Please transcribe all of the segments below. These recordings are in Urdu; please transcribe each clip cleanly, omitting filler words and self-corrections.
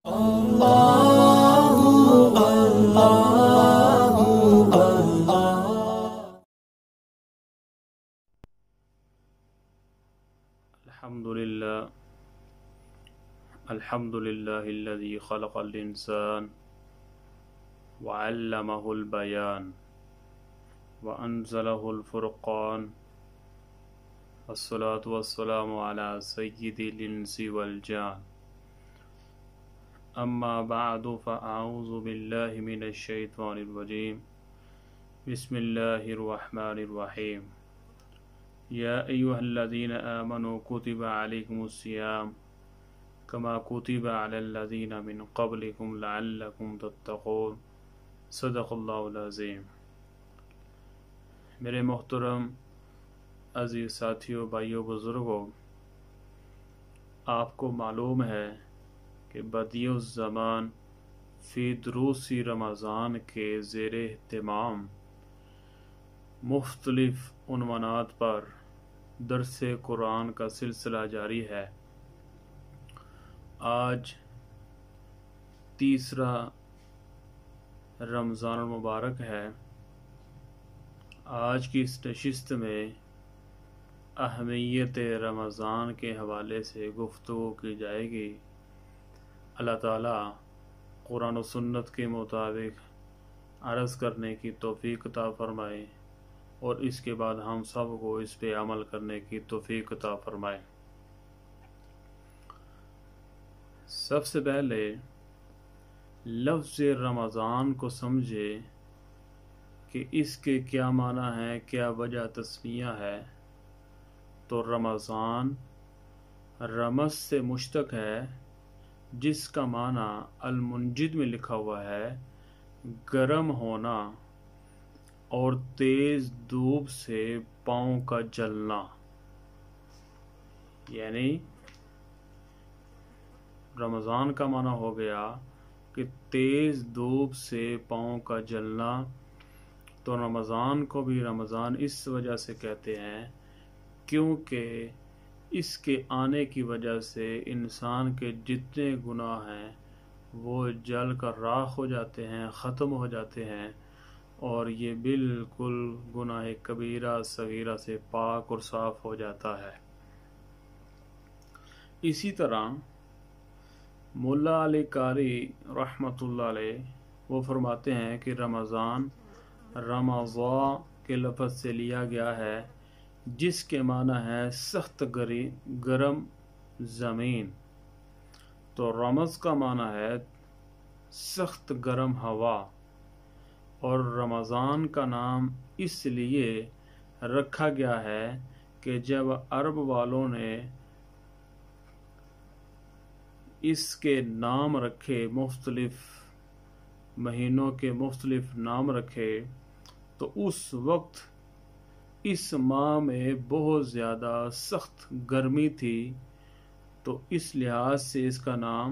الحمد لله الذي خلق الإنسان وعلمه البيان وأنزله الفرقان والصلاة والسلام على سيد الإنس والجان أما بعد فأعوذ بالله من الشيطان الرجيم بسم الله الرحمن الرحيم يا أيها الذين آمنوا كتب عليكم الصيام كما كتب على الذين من قبلكم لعلكم تتقون صدق اللہ العظیم۔ میرے محترم عزیز ساتھیوں، بھائیوں، بزرگوں، آپ کو معلوم ہے کہ بدیع الزمان فی دروس رمضان کے زیر اہتمام مختلف عنوانات پر درس قرآن کا سلسلہ جاری ہے۔ آج تیسرا رمضان المبارک ہے۔ آج کی اس نشست میں اہمیت رمضان کے حوالے سے گفتگو کی جائے گی۔ اللہ تعالیٰ قرآن و سنت کے مطابق عرض کرنے کی توفیق عطا فرمائے اور اس کے بعد ہم سب کو اس پہ عمل کرنے کی توفیق عطا فرمائے۔ سب سے پہلے لفظ رمضان کو سمجھے کہ اس کے کیا معنی ہے، کیا وجہ تسمیہ ہے۔ تو رمضان رمض سے مشتق ہے، جس کا معنی المنجد میں لکھا ہوا ہے گرم ہونا اور تیز دھوپ سے پاؤں کا جلنا، یعنی رمضان کا معنی ہو گیا کہ تیز دھوپ سے پاؤں کا جلنا۔ تو رمضان کو بھی رمضان اس وجہ سے کہتے ہیں کیونکہ اس کے آنے کی وجہ سے انسان کے جتنے گناہ ہیں وہ جل کر راکھ ہو جاتے ہیں، ختم ہو جاتے ہیں، اور یہ بالکل گناہ کبیرہ صغیرہ سے پاک اور صاف ہو جاتا ہے۔ اسی طرح مولا علی قاری رحمۃ اللہ علیہ وہ فرماتے ہیں کہ رمضان رمضان کے لفظ سے لیا گیا ہے، جس کے معنی ہے سخت گرم زمین۔ تو رمض کا معنی ہے سخت گرم ہوا، اور رمضان کا نام اس لیے رکھا گیا ہے کہ جب عرب والوں نے اس کے نام رکھے، مختلف مہینوں کے مختلف نام رکھے، تو اس وقت اس ماہ میں بہت زیادہ سخت گرمی تھی، تو اس لحاظ سے اس کا نام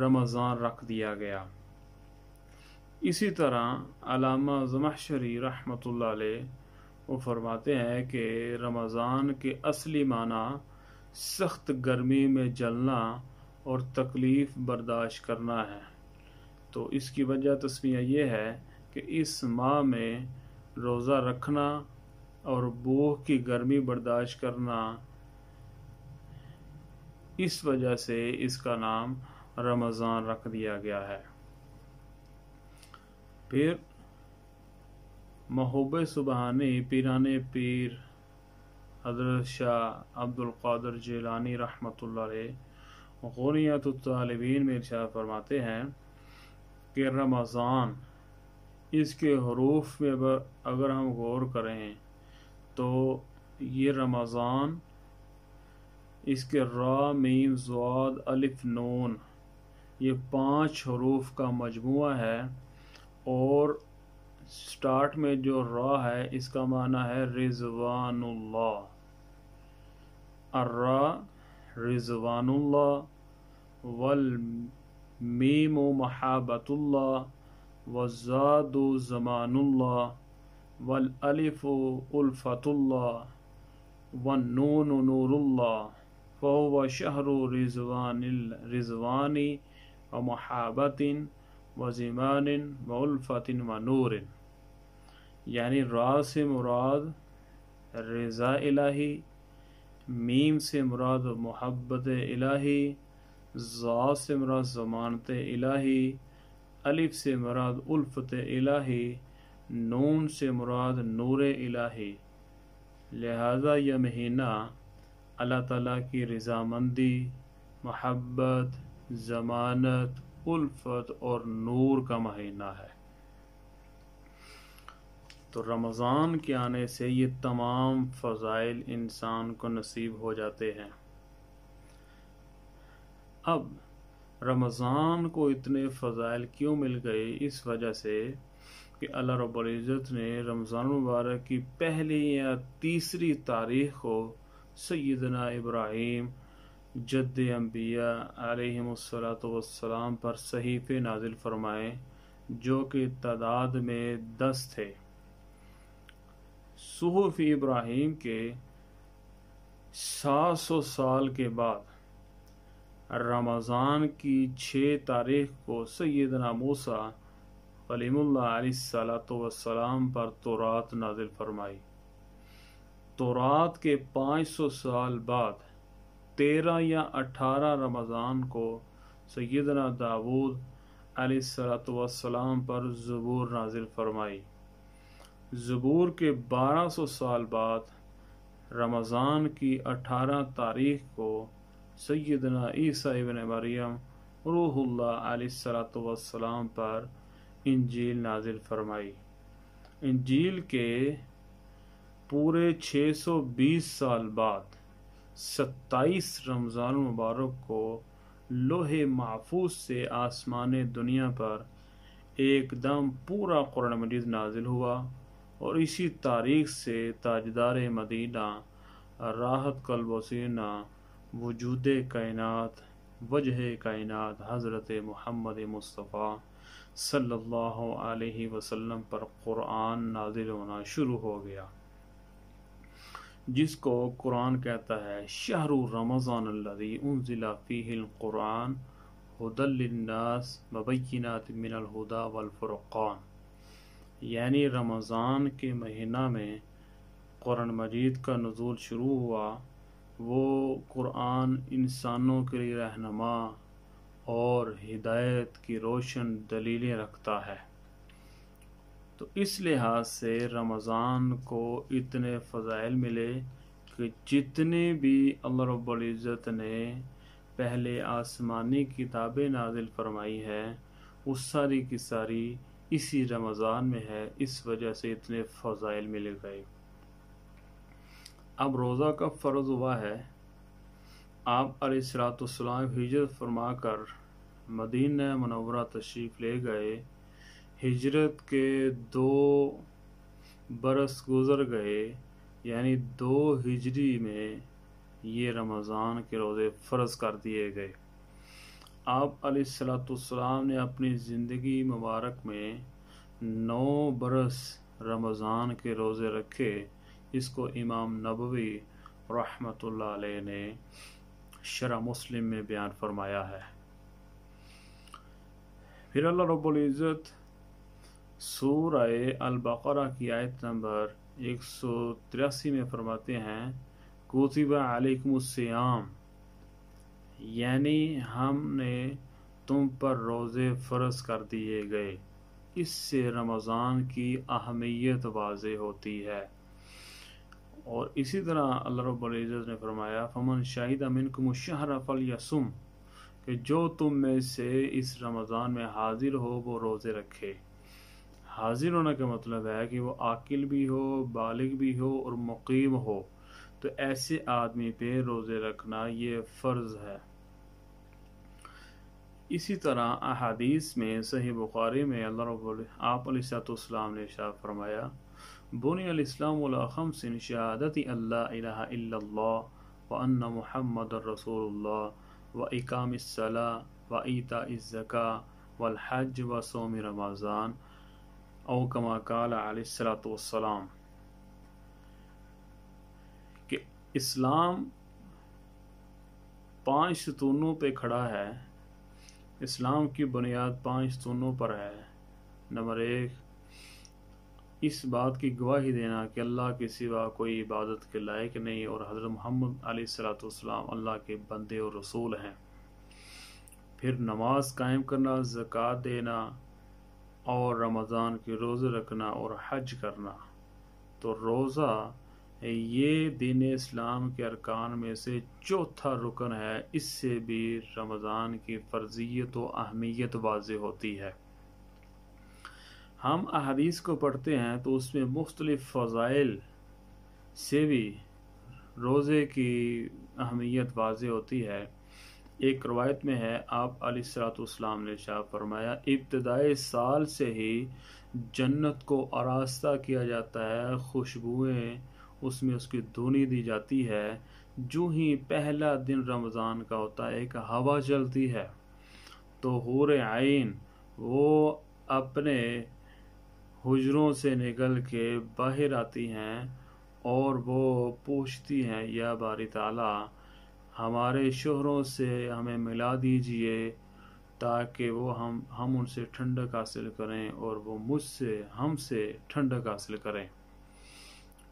رمضان رکھ دیا گیا۔ اسی طرح علامہ زمخشری رحمۃ اللہ علیہ وہ فرماتے ہیں کہ رمضان کے اصلی معنی سخت گرمی میں جلنا اور تکلیف برداشت کرنا ہے۔ تو اس کی وجہ تسمیہ یہ ہے کہ اس ماہ میں روزہ رکھنا اور بھوک کی گرمی برداشت کرنا، اس وجہ سے اس کا نام رمضان رکھ دیا گیا ہے۔ پھر محب سبحانی پیران پیر حضرت شاہ عبد القادر جیلانی رحمۃ اللہ علیہ غنیۃ الطالبین میں ارشاد فرماتے ہیں کہ رمضان، اس کے حروف میں اگر ہم غور کریں تو یہ رمضان، اس کے را میم ضاد الف نون، یہ 5 حروف کا مجموعہ ہے، اور سٹارٹ میں جو را ہے اس کا معنی ہے رضوان اللہ۔ الرا رضوان اللہ، والمیم محابت اللہ، والزاد زمان اللہ، والالف الفت اللہ، والنون نور اللہ، فهو شهر رضوان ومحابة وزمان وألفة ونور، یعنی را سے مراد رضا الہی، میم سے مراد محبت الہی، ضا سے مراد ضمانت الہی، الف سے مراد الفت الہی، نون سے مراد نور الہی۔ لہذا یہ مہینہ اللہ تعالیٰ کی رضامندی، محبت، ضمانت، الفت اور نور کا مہینہ ہے۔ تو رمضان کے آنے سے یہ تمام فضائل انسان کو نصیب ہو جاتے ہیں۔ اب رمضان کو اتنے فضائل کیوں مل گئے؟ اس وجہ سے کہ اللہ رب العزت نے رمضان مبارک کی پہلی یا تیسری تاریخ کو سیدنا ابراہیم جد انبیاء علیہم الصلاۃ پر صحیفے نازل فرمائے، جو کہ تعداد میں 10 تھے۔ صحف ابراہیم کے 700 سال کے بعد رمضان کی 6 تاریخ کو سیدنا موسیٰ کلیم اللہ علیہ السلام پر تورات نازل فرمائی۔ تورات کے 500 سال بعد 13 یا 18 رمضان کو سیدنا داؤد علیہ السلام پر زبور نازل فرمائی۔ زبور کے 1200 سال بعد رمضان کی 18 تاریخ کو سیدنا عیسیٰ ابن مریم روح اللہ علیہ السلام پر انجیل نازل فرمائی۔ انجیل کے پورے 620 سال بعد 27 رمضان مبارک کو لوح محفوظ سے آسمان دنیا پر ایک دم پورا قرآن مجید نازل ہوا، اور اسی تاریخ سے تاجدار مدینہ، راحت قلب و سینہ، وجود کائنات، وجہ کائنات حضرت محمد مصطفیٰ صلی اللہ علیہ وسلم پر قرآن نازل ہونا شروع ہو گیا، جس کو قرآن کہتا ہے شہر رمضان الذی انزل فیہ القرآن ھدی للناس وبینات من الھدی والفرقان، یعنی رمضان کے مہینہ میں قرآن مجید کا نزول شروع ہوا۔ وہ قرآن انسانوں کے لیے رہنما اور ہدایت کی روشن دلیلیں رکھتا ہے۔ تو اس لحاظ سے رمضان کو اتنے فضائل ملے کہ جتنے بھی اللہ رب العزت نے پہلے آسمانی کتابیں نازل فرمائی ہے، وہ ساری کی ساری اسی رمضان میں ہے، اس وجہ سے اتنے فضائل مل گئے۔ اب روزہ کب فرض ہوا ہے؟ آپ علیہ السلام ہجرت فرما کر مدینہ منورہ تشریف لے گئے۔ ہجرت کے 2 برس گزر گئے، یعنی 2 ہجری میں یہ رمضان کے روزے فرض کر دیے گئے۔ آپ علیہ السلام نے اپنی زندگی مبارک میں 9 برس رمضان کے روزے رکھے، جس کو امام نبوی رحمۃ اللہ علیہ نے شرح مسلم میں بیان فرمایا ہے۔ پھر اللہ رب العزت سورہ البقرہ کی آیت نمبر 183 میں فرماتے ہیں کتب علیکم الصیام، یعنی ہم نے تم پر روزے فرض کر دیے گئے۔ اس سے رمضان کی اہمیت واضح ہوتی ہے۔ اور اسی طرح اللہ رب العزت نے فرمایا فمن شہد منکم الشہر فلیصم، کہ جو تم میں سے اس رمضان میں حاضر ہو وہ روزے رکھے۔ حاضر ہونے کا مطلب ہے کہ وہ عاقل بھی ہو، بالغ بھی ہو اور مقیم ہو، تو ایسے آدمی پہ روزے رکھنا یہ فرض ہے۔ اسی طرح احادیث میں صحیح بخاری میں آپ علیہ السلام نے ارشاد فرمایا بنی الاسلام علی 5 شہادت اللہ الہ الا اللہ وان محمد رسول اللہ واقام الصلاۃ وایتاء الزکاۃ والحج وصوم رمضان او کما قال علیہ السلام، کہ اسلام 5 ستونوں پہ کھڑا ہے۔ اسلام کی بنیاد 5 ستونوں پر ہے۔ نمبر 1، اس بات کی گواہی دینا کہ اللہ کے سوا کوئی عبادت کے لائق نہیں اور حضرت محمد علیہ السلام اللہ کے بندے اور رسول ہیں۔ پھر نماز قائم کرنا، زکوٰۃ دینا اور رمضان کے روزے رکھنا اور حج کرنا۔ تو روزہ یہ دین اسلام کے ارکان میں سے چوتھا رکن ہے۔ اس سے بھی رمضان کی فرضیت و اہمیت واضح ہوتی ہے۔ ہم احادیث کو پڑھتے ہیں تو اس میں مختلف فضائل سے بھی روزے کی اہمیت واضح ہوتی ہے۔ ایک روایت میں ہے، آپ علیہ السلام نے ارشاد فرمایا، ابتدائے سال سے ہی جنت کو آراستہ کیا جاتا ہے، خوشبوئیں اس میں اس کی دھونی دی جاتی ہے۔ جو ہی پہلا دن رمضان کا ہوتا ہے ایک ہوا چلتی ہے تو حور عین وہ اپنے حجروں سے نکل کے باہر آتی ہیں اور وہ پوچھتی ہیں، یا باری تعالی ہمارے شوہروں سے ہمیں ملا دیجئے تاکہ وہ ہم ان سے ٹھنڈک حاصل کریں اور وہ ہم سے ٹھنڈک حاصل کریں۔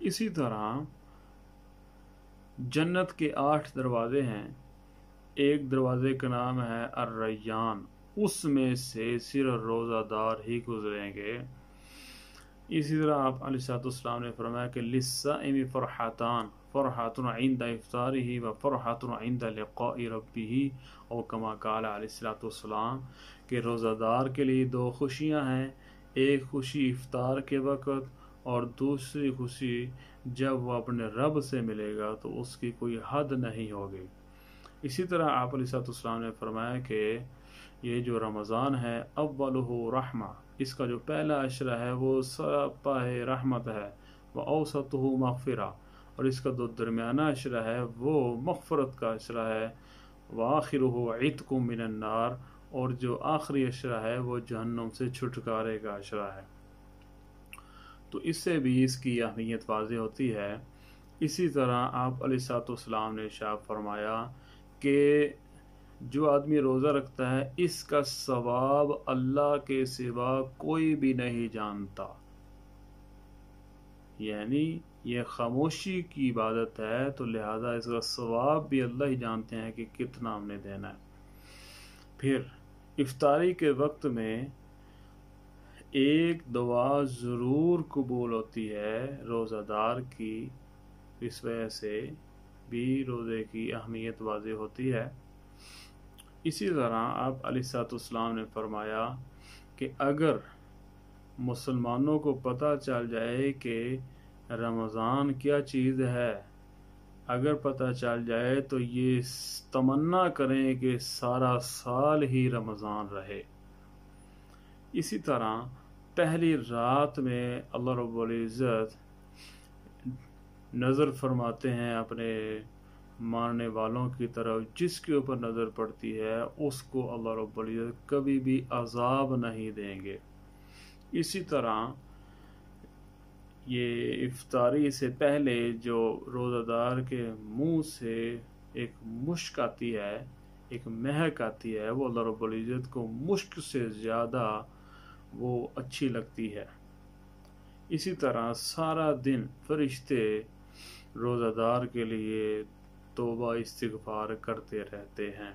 اسی طرح جنت کے 8 دروازے ہیں۔ ایک دروازے کا نام ہے الریان، اس میں سے صرف روزہ دار ہی گزریں گے۔ اسی طرح آپ علیہ السلام نے فرمایا کہ للصائم فرحتان، فرحۃ عند افطارہ و فرحۃ عند لقاء ربہ، اور کما قال علیہ السلام کہ روزہ دار کے لیے 2 خوشیاں ہیں، ایک خوشی افطار کے وقت اور دوسری خوشی جب وہ اپنے رب سے ملے گا تو اس کی کوئی حد نہیں ہوگی۔ اسی طرح آپ علیہ السلام نے فرمایا کہ یہ جو رمضان ہے اولہ رحمہ، اس کا جو پہلا عشرہ ہے وہ سراپاہ رحمت ہے، وأوسطہ مغفرہ، اور اس کا جو درمیانہ عشرہ ہے وہ مغفرت کا عشرہ ہے، وآخرہ عتق من النار، اور جو آخری عشرہ ہے وہ جہنم سے چھٹکارے کا عشرہ ہے۔ تو اس سے بھی اس کی اہمیت واضح ہوتی ہے۔ اسی طرح آپ علیہ السلام نے ارشاد فرمایا کہ جو آدمی روزہ رکھتا ہے اس کا ثواب اللہ کے سوا کوئی بھی نہیں جانتا، یعنی یہ خاموشی کی عبادت ہے تو لہذا اس کا ثواب بھی اللہ ہی جانتے ہیں کہ کتنا ہم نے دینا ہے۔ پھر افطاری کے وقت میں ایک دعا ضرور قبول ہوتی ہے روزہ دار کی، اس وجہ سے بھی روزے کی اہمیت واضح ہوتی ہے۔ اسی طرح آپ علیہ السلام نے فرمایا کہ اگر مسلمانوں کو پتہ چل جائے کہ رمضان کیا چیز ہے، اگر پتہ چل جائے تو یہ تمنا کریں کہ سارا سال ہی رمضان رہے۔ اسی طرح پہلی رات میں اللہ رب العزت نظر فرماتے ہیں اپنے ماننے والوں کی طرف، جس کے اوپر نظر پڑتی ہے اس کو اللہ رب العزت کبھی بھی عذاب نہیں دیں گے۔ اسی طرح یہ افطاری سے پہلے جو روزہ دار کے منہ سے ایک مشک آتی ہے، ایک مہک آتی ہے، وہ اللہ رب العزت کو مشک سے زیادہ وہ اچھی لگتی ہے۔ اسی طرح سارا دن فرشتے روزہ دار کے لیے توبہ استغفار کرتے رہتے ہیں۔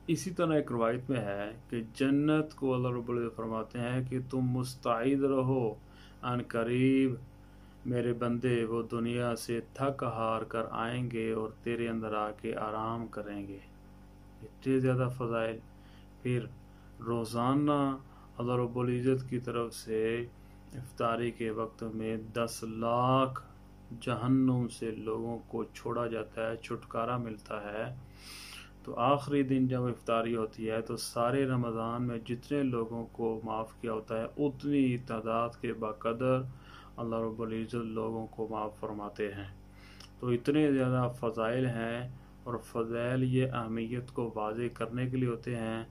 اسی طرح ایک روایت میں ہے کہ جنت کو اللہ رب العزت فرماتے ہیں کہ تم مستعد رہو، ان قریب میرے بندے وہ دنیا سے تھک ہار کر آئیں گے اور تیرے اندر آ کے آرام کریں گے۔ اتنے زیادہ فضائل۔ پھر روزانہ اللہ رب العزت کی طرف سے افطاری کے وقت میں 10 لاکھ جہنم سے لوگوں کو چھوڑا جاتا ہے، چھٹکارا ملتا ہے۔ تو آخری دن جب افطاری ہوتی ہے تو سارے رمضان میں جتنے لوگوں کو معاف کیا ہوتا ہے اتنی تعداد کے بقدر اللہ رب العزت لوگوں کو معاف فرماتے ہیں۔ تو اتنے زیادہ فضائل ہیں، اور فضائل یہ اہمیت کو واضح کرنے کے لیے ہوتے ہیں،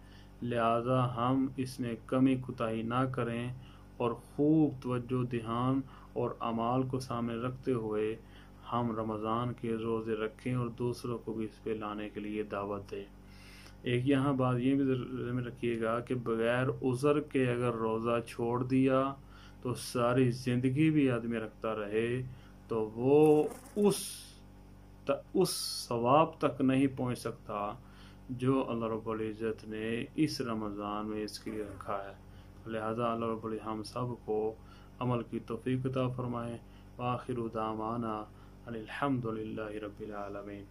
لہذا ہم اس میں کمی کوتاہی نہ کریں اور خوب توجہ دھیان اور اعمال کو سامنے رکھتے ہوئے ہم رمضان کے روزے رکھیں اور دوسروں کو بھی اس پہ لانے کے لیے دعوت دیں۔ ایک یہاں بات یہ بھی ذہن میں رکھیے گا کہ بغیر عذر کے اگر روزہ چھوڑ دیا تو ساری زندگی بھی آدمی رکھتا رہے تو وہ اس ثواب تک نہیں پہنچ سکتا جو اللہ رب العزت نے اس رمضان میں اس کے لیے رکھا ہے۔ لہذا اللہ رب العزت ہم سب کو عمل کی توفیق عطا فرمائے۔ وآخر دعوانا ان الحمد للہ رب العالمین۔